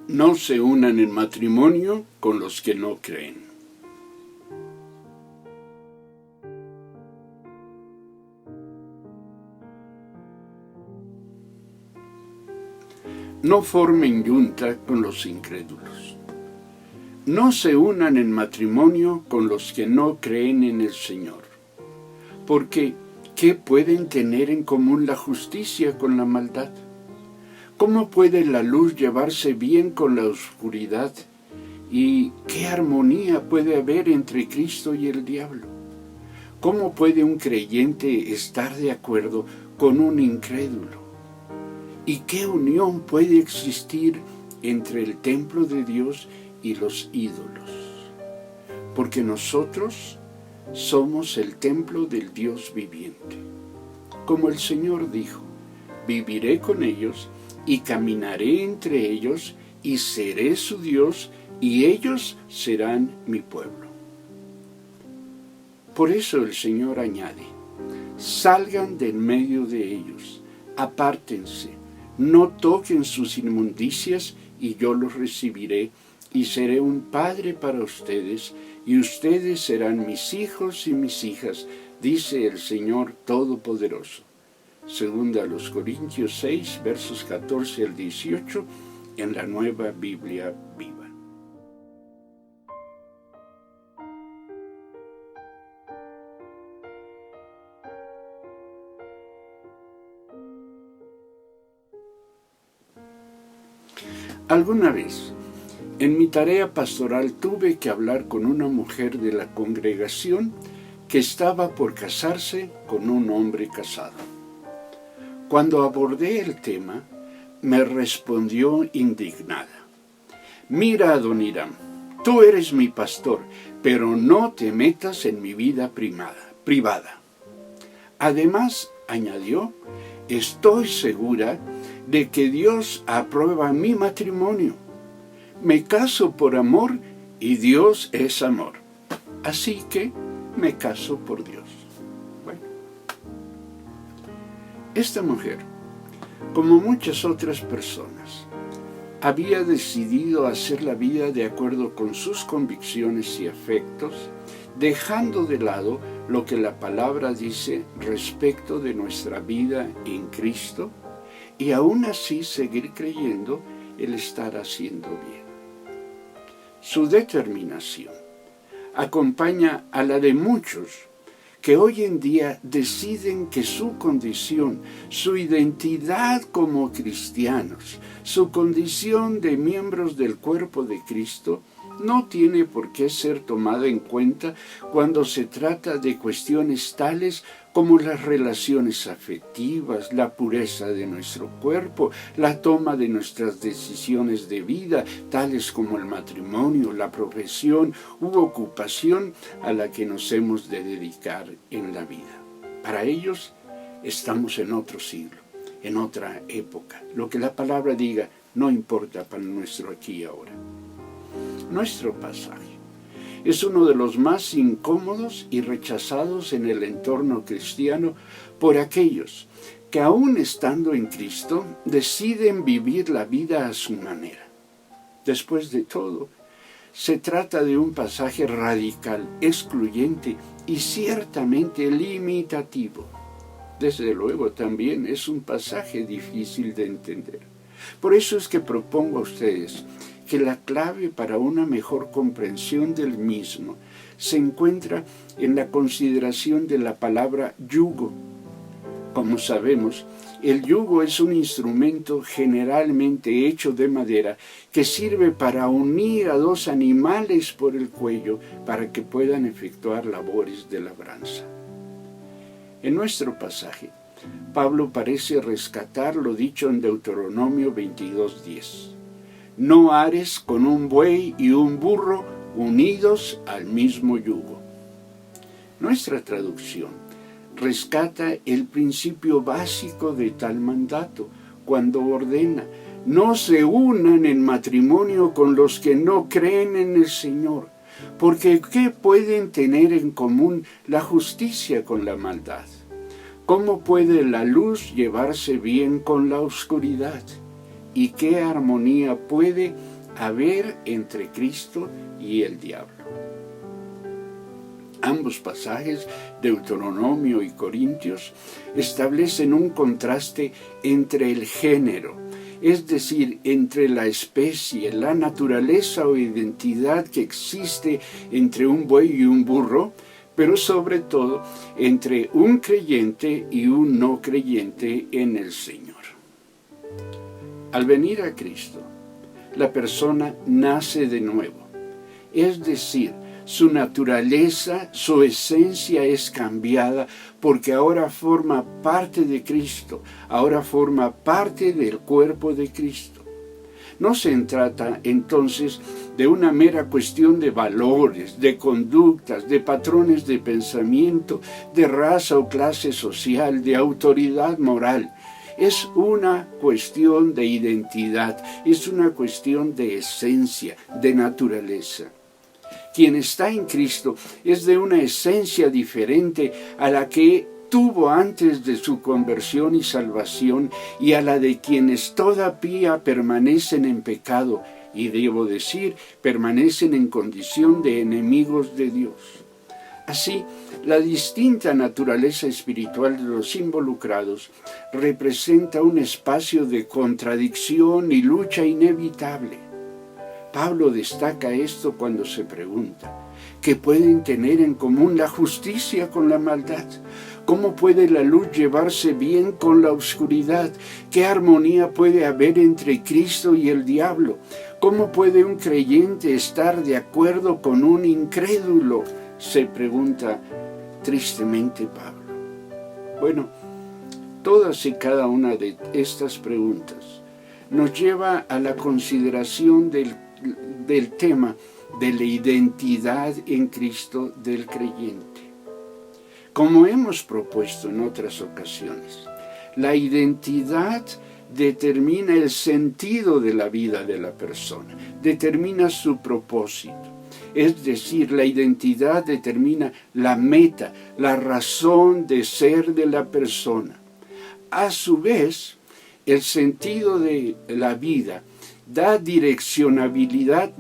No se unan en matrimonio con los que no creen. No formen yunta con los incrédulos. No se unan en matrimonio con los que no creen en el Señor. Porque, ¿qué pueden tener en común la justicia con la maldad? ¿Cómo puede la luz llevarse bien con la oscuridad? ¿Y qué armonía puede haber entre Cristo y el diablo? ¿Cómo puede un creyente estar de acuerdo con un incrédulo? ¿Y qué unión puede existir entre el templo de Dios y los ídolos? Porque nosotros somos el templo del Dios viviente. Como el Señor dijo, viviré con ellos y caminaré entre ellos y seré su Dios y ellos serán mi pueblo. Por eso el Señor añade, salgan de en medio de ellos, apártense, no toquen sus inmundicias y yo los recibiré y seré un padre para ustedes y ustedes serán mis hijos y mis hijas, dice el Señor Todopoderoso. Segunda a los Corintios 6, versos 14 al 18, en la Nueva Biblia Viva. Alguna vez, en mi tarea pastoral tuve que hablar con una mujer de la congregación que estaba por casarse con un hombre casado. Cuando abordé el tema, me respondió indignada. Mira, Adoniram, tú eres mi pastor, pero no te metas en mi vida privada. Además, añadió, estoy segura de que Dios aprueba mi matrimonio. Me caso por amor y Dios es amor. Así que me caso por Dios. Bueno, esta mujer, como muchas otras personas, había decidido hacer la vida de acuerdo con sus convicciones y afectos, dejando de lado lo que la palabra dice respecto de nuestra vida en Cristo, y aún así seguir creyendo el estar haciendo bien. Su determinación acompaña a la de muchos que hoy en día deciden que su condición, su identidad como cristianos, su condición de miembros del cuerpo de Cristo, no tiene por qué ser tomada en cuenta cuando se trata de cuestiones tales como las relaciones afectivas, la pureza de nuestro cuerpo, la toma de nuestras decisiones de vida, tales como el matrimonio, la profesión u ocupación a la que nos hemos de dedicar en la vida. Para ellos estamos en otro siglo, en otra época. Lo que la palabra diga no importa para nuestro aquí y ahora. Nuestro pasaje es uno de los más incómodos y rechazados en el entorno cristiano por aquellos que aún estando en Cristo deciden vivir la vida a su manera. Después de todo, se trata de un pasaje radical, excluyente y ciertamente limitativo. Desde luego también es un pasaje difícil de entender. Por eso es que propongo a ustedes que la clave para una mejor comprensión del mismo se encuentra en la consideración de la palabra yugo. Como sabemos, el yugo es un instrumento generalmente hecho de madera que sirve para unir a dos animales por el cuello para que puedan efectuar labores de labranza. En nuestro pasaje, Pablo parece rescatar lo dicho en Deuteronomio 22:10. No ares con un buey y un burro unidos al mismo yugo. Nuestra traducción rescata el principio básico de tal mandato cuando ordena: no se unan en matrimonio con los que no creen en el Señor, porque ¿qué pueden tener en común la justicia con la maldad? ¿Cómo puede la luz llevarse bien con la oscuridad? ¿Y qué armonía puede haber entre Cristo y el diablo. Ambos pasajes, Deuteronomio y Corintios, establecen un contraste entre el género, es decir, entre la especie, la naturaleza o identidad que existe entre un buey y un burro, pero sobre todo entre un creyente y un no creyente en el Señor. Al venir a Cristo, la persona nace de nuevo, es decir, su naturaleza, su esencia es cambiada porque ahora forma parte de Cristo, ahora forma parte del cuerpo de Cristo. No se trata entonces de una mera cuestión de valores, de conductas, de patrones de pensamiento, de raza o clase social, de autoridad moral. Es una cuestión de identidad, es una cuestión de esencia, de naturaleza. Quien está en Cristo es de una esencia diferente a la que tuvo antes de su conversión y salvación y a la de quienes todavía permanecen en pecado y, debo decir, permanecen en condición de enemigos de Dios. Así, la distinta naturaleza espiritual de los involucrados representa un espacio de contradicción y lucha inevitable. Pablo destaca esto cuando se pregunta, ¿qué pueden tener en común la justicia con la maldad? ¿Cómo puede la luz llevarse bien con la oscuridad? ¿Qué armonía puede haber entre Cristo y el diablo? ¿Cómo puede un creyente estar de acuerdo con un incrédulo? Se pregunta tristemente Pablo. Bueno, todas y cada una de estas preguntas nos lleva a la consideración del tema de la identidad en Cristo del creyente. Como hemos propuesto en otras ocasiones, la identidad determina el sentido de la vida de la persona, determina su propósito. Es decir, la identidad determina la meta, la razón de ser de la persona. A su vez, el sentido de la vida da direccionalidad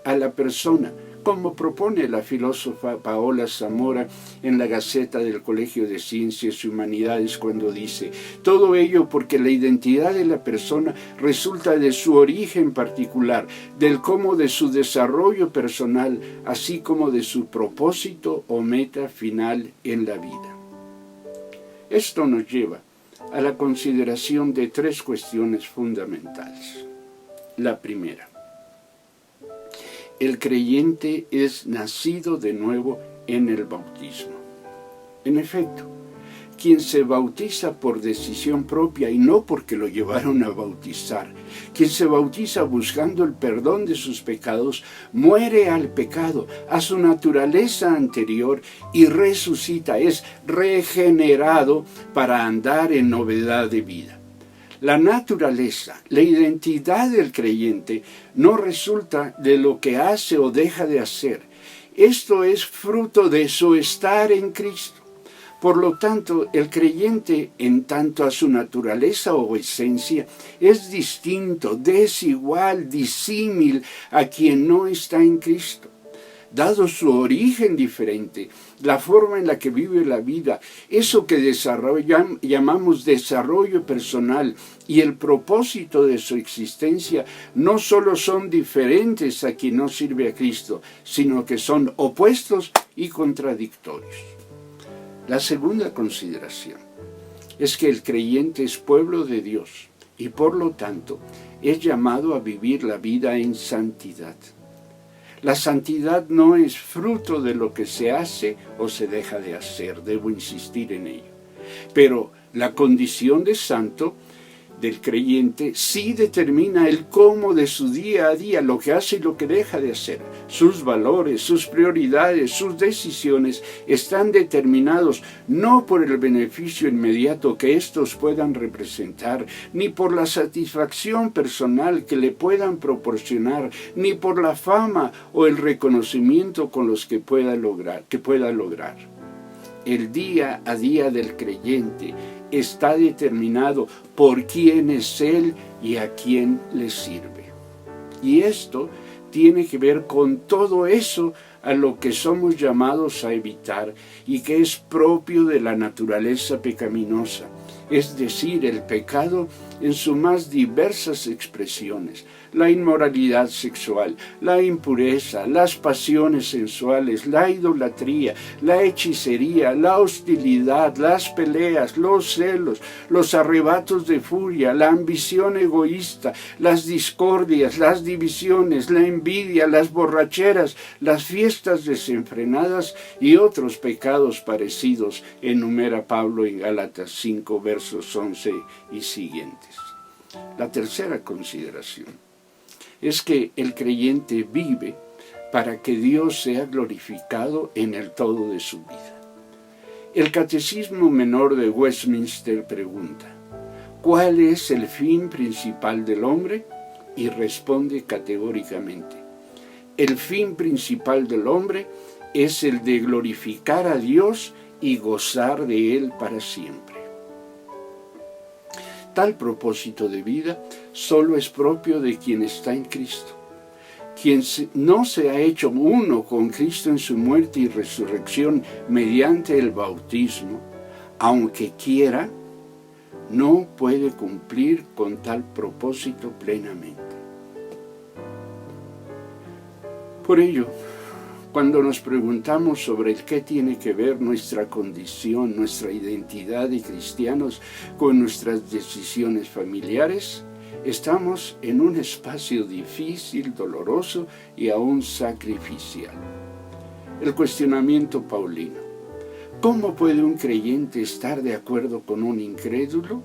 a la persona, como propone la filósofa Paola Zamora en la Gaceta del Colegio de Ciencias y Humanidades cuando dice: todo ello porque la identidad de la persona resulta de su origen particular, del cómo de su desarrollo personal, así como de su propósito o meta final en la vida. Esto nos lleva a la consideración de tres cuestiones fundamentales. La primera, el creyente es nacido de nuevo en el bautismo. En efecto, quien se bautiza por decisión propia y no porque lo llevaron a bautizar, quien se bautiza buscando el perdón de sus pecados, muere al pecado, a su naturaleza anterior y resucita, es regenerado para andar en novedad de vida. La naturaleza, la identidad del creyente no resulta de lo que hace o deja de hacer. Esto es fruto de su estar en Cristo. Por lo tanto, el creyente, en tanto a su naturaleza o esencia, es distinto, desigual, disímil a quien no está en Cristo. Dado su origen diferente, la forma en la que vive la vida, eso que llamamos desarrollo personal y el propósito de su existencia, no solo son diferentes a quien no sirve a Cristo, sino que son opuestos y contradictorios. La segunda consideración es que el creyente es pueblo de Dios y por lo tanto es llamado a vivir la vida en santidad. La santidad no es fruto de lo que se hace o se deja de hacer, debo insistir en ello. Pero la condición de santo del creyente sí determina el cómo de su día a día, lo que hace y lo que deja de hacer. Sus valores, sus prioridades, sus decisiones están determinados no por el beneficio inmediato que estos puedan representar, ni por la satisfacción personal que le puedan proporcionar, ni por la fama o el reconocimiento con los que pueda lograr. El día a día del creyente está determinado por quién es él y a quién le sirve. Y esto tiene que ver con todo eso a lo que somos llamados a evitar y que es propio de la naturaleza pecaminosa, es decir, el pecado en sus más diversas expresiones, la inmoralidad sexual, la impureza, las pasiones sensuales, la idolatría, la hechicería, la hostilidad, las peleas, los celos, los arrebatos de furia, la ambición egoísta, las discordias, las divisiones, la envidia, las borracheras, las fiestas desenfrenadas y otros pecados parecidos, enumera Pablo en Gálatas 5, versos 11 y siguientes. La tercera consideración es que el creyente vive para que Dios sea glorificado en el todo de su vida. El Catecismo Menor de Westminster pregunta: ¿cuál es el fin principal del hombre? Y responde categóricamente: el fin principal del hombre es el de glorificar a Dios y gozar de Él para siempre. Tal propósito de vida solo es propio de quien está en Cristo. Quien no se ha hecho uno con Cristo en su muerte y resurrección mediante el bautismo, aunque quiera, no puede cumplir con tal propósito plenamente. Por ello, cuando nos preguntamos sobre el qué tiene que ver nuestra condición, nuestra identidad de cristianos con nuestras decisiones familiares, estamos en un espacio difícil, doloroso y aún sacrificial. El cuestionamiento paulino: ¿cómo puede un creyente estar de acuerdo con un incrédulo?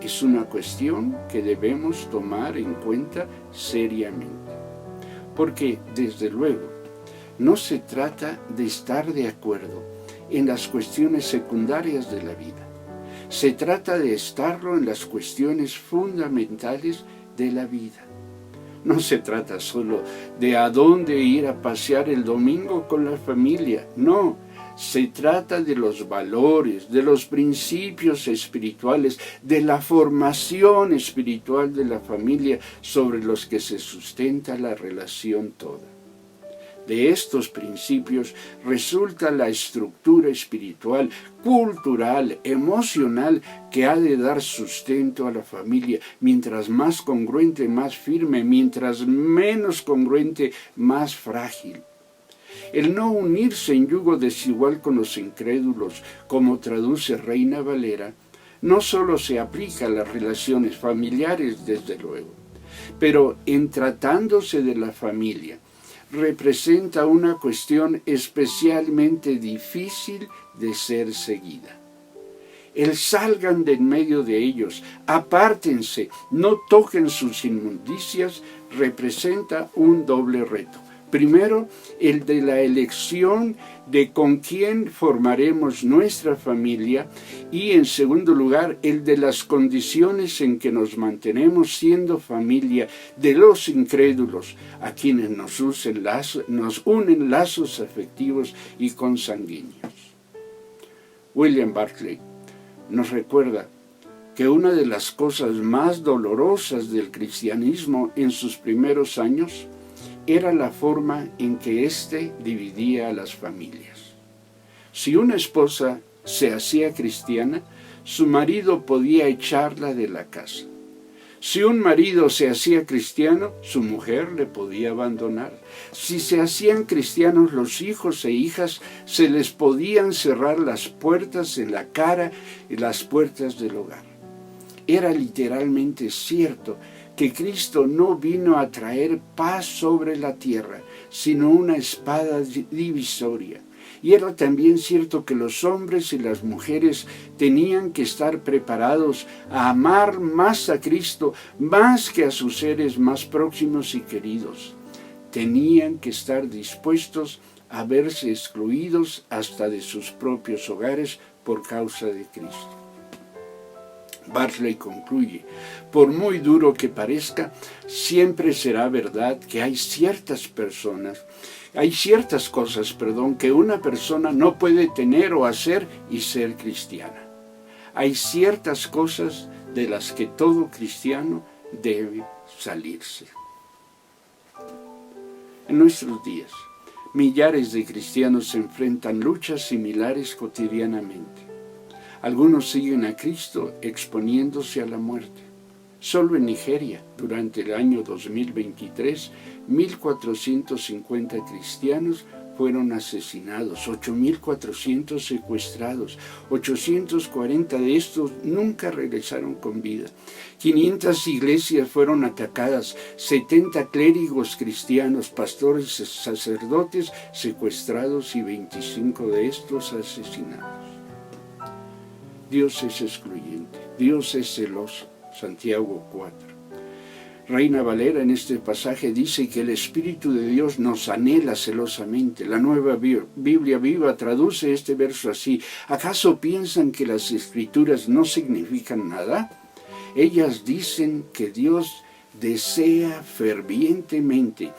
Es una cuestión que debemos tomar en cuenta seriamente. Porque, desde luego, no se trata de estar de acuerdo en las cuestiones secundarias de la vida. Se trata de estarlo en las cuestiones fundamentales de la vida. No se trata solo de a dónde ir a pasear el domingo con la familia. No, se trata de los valores, de los principios espirituales, de la formación espiritual de la familia sobre los que se sustenta la relación toda. De estos principios resulta la estructura espiritual, cultural, emocional que ha de dar sustento a la familia. Mientras más congruente, más firme; mientras menos congruente, más frágil. El no unirse en yugo desigual con los incrédulos, como traduce Reina Valera, no solo se aplica a las relaciones familiares, desde luego, pero en tratándose de la familia, representa una cuestión especialmente difícil de ser seguida. El salgan de en medio de ellos, apártense, no toquen sus inmundicias, representa un doble reto. Primero, el de la elección de con quién formaremos nuestra familia, y en segundo lugar, el de las condiciones en que nos mantenemos siendo familia de los incrédulos, a quienes nos unen lazos afectivos y consanguíneos. William Barclay nos recuerda que una de las cosas más dolorosas del cristianismo en sus primeros años era la forma en que éste dividía a las familias. Si una esposa se hacía cristiana, su marido podía echarla de la casa. Si un marido se hacía cristiano, su mujer le podía abandonar. Si se hacían cristianos los hijos e hijas, se les podían cerrar las puertas en la cara y las puertas del hogar. Era literalmente cierto que Cristo no vino a traer paz sobre la tierra, sino una espada divisoria. Y era también cierto que los hombres y las mujeres tenían que estar preparados a amar más a Cristo, más que a sus seres más próximos y queridos. Tenían que estar dispuestos a verse excluidos hasta de sus propios hogares por causa de Cristo. Barclay concluye: por muy duro que parezca, siempre será verdad que hay ciertas cosas, que una persona no puede tener o hacer y ser cristiana. Hay ciertas cosas de las que todo cristiano debe salirse. En nuestros días, millares de cristianos enfrentan luchas similares cotidianamente. Algunos siguen a Cristo exponiéndose a la muerte. Solo en Nigeria, durante el año 2023, 1.450 cristianos fueron asesinados, 8.400 secuestrados, 840 de estos nunca regresaron con vida. 500 iglesias fueron atacadas, 70 clérigos cristianos, pastores y sacerdotes secuestrados y 25 de estos asesinados. Dios es excluyente, Dios es celoso. Santiago 4. Reina Valera en este pasaje dice que el Espíritu de Dios nos anhela celosamente. La Nueva Biblia Viva traduce este verso así: ¿acaso piensan que las Escrituras no significan nada? Ellas dicen que Dios desea fervientemente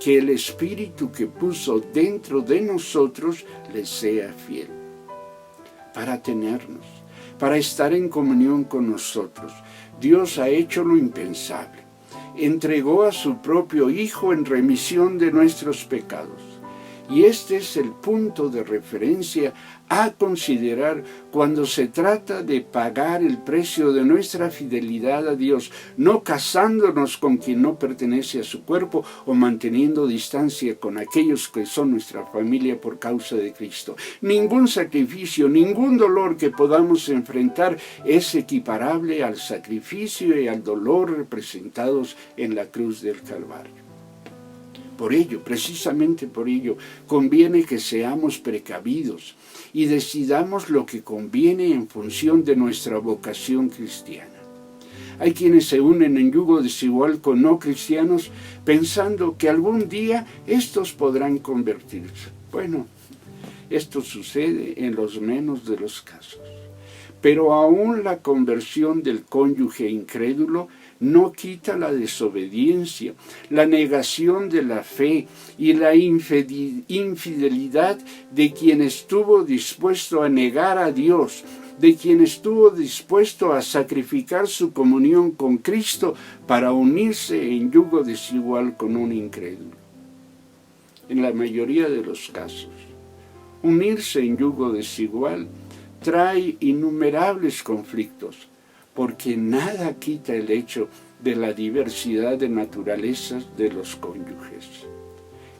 que el Espíritu que puso dentro de nosotros les sea fiel, para tenernos, para estar en comunión con nosotros. Dios ha hecho lo impensable. Entregó a su propio Hijo en remisión de nuestros pecados. Y este es el punto de referencia a considerar cuando se trata de pagar el precio de nuestra fidelidad a Dios, no casándonos con quien no pertenece a su cuerpo o manteniendo distancia con aquellos que son nuestra familia por causa de Cristo. Ningún sacrificio, ningún dolor que podamos enfrentar es equiparable al sacrificio y al dolor representados en la cruz del Calvario. Por ello, precisamente por ello, conviene que seamos precavidos y decidamos lo que conviene en función de nuestra vocación cristiana. Hay quienes se unen en yugo desigual con no cristianos pensando que algún día estos podrán convertirse. Bueno, esto sucede en los menos de los casos. Pero aún la conversión del cónyuge incrédulo no quita la desobediencia, la negación de la fe y la infidelidad de quien estuvo dispuesto a negar a Dios, de quien estuvo dispuesto a sacrificar su comunión con Cristo para unirse en yugo desigual con un incrédulo. En la mayoría de los casos, unirse en yugo desigual trae innumerables conflictos, porque nada quita el hecho de la diversidad de naturalezas de los cónyuges.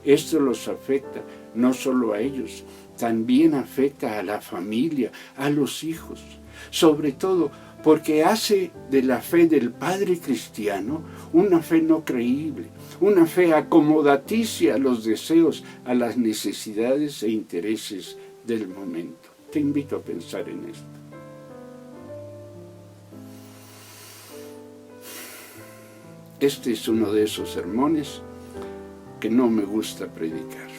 Esto los afecta no solo a ellos, también afecta a la familia, a los hijos, sobre todo porque hace de la fe del padre cristiano una fe no creíble, una fe acomodaticia a los deseos, a las necesidades e intereses del momento. Te invito a pensar en esto. Este es uno de esos sermones que no me gusta predicar.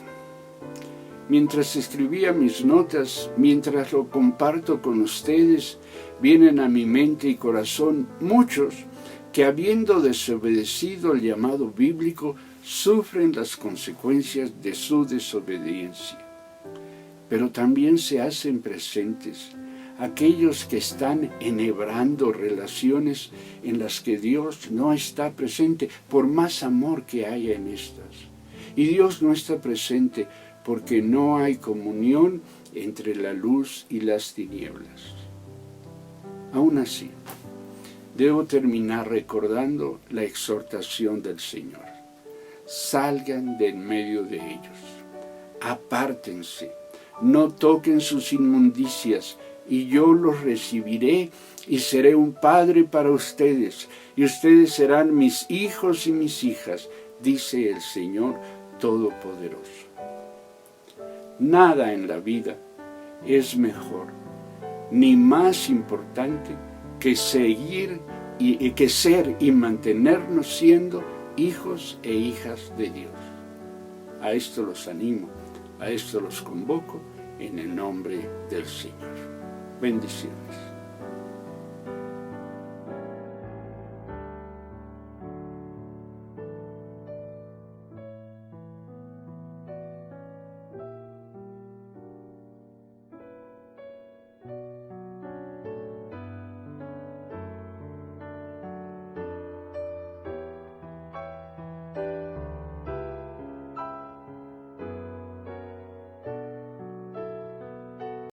Mientras escribía mis notas, mientras lo comparto con ustedes, vienen a mi mente y corazón muchos que, habiendo desobedecido el llamado bíblico, sufren las consecuencias de su desobediencia. Pero también se hacen presentes aquellos que están enhebrando relaciones en las que Dios no está presente, por más amor que haya en estas. Y Dios no está presente porque no hay comunión entre la luz y las tinieblas. Aún así, debo terminar recordando la exhortación del Señor. Salgan de en medio de ellos, apártense, no toquen sus inmundicias, y yo los recibiré y seré un padre para ustedes, y ustedes serán mis hijos y mis hijas, dice el Señor Todopoderoso. Nada en la vida es mejor ni más importante que ser y mantenernos siendo hijos e hijas de Dios. A esto los animo, a esto los convoco en el nombre del Señor. Bendiciones.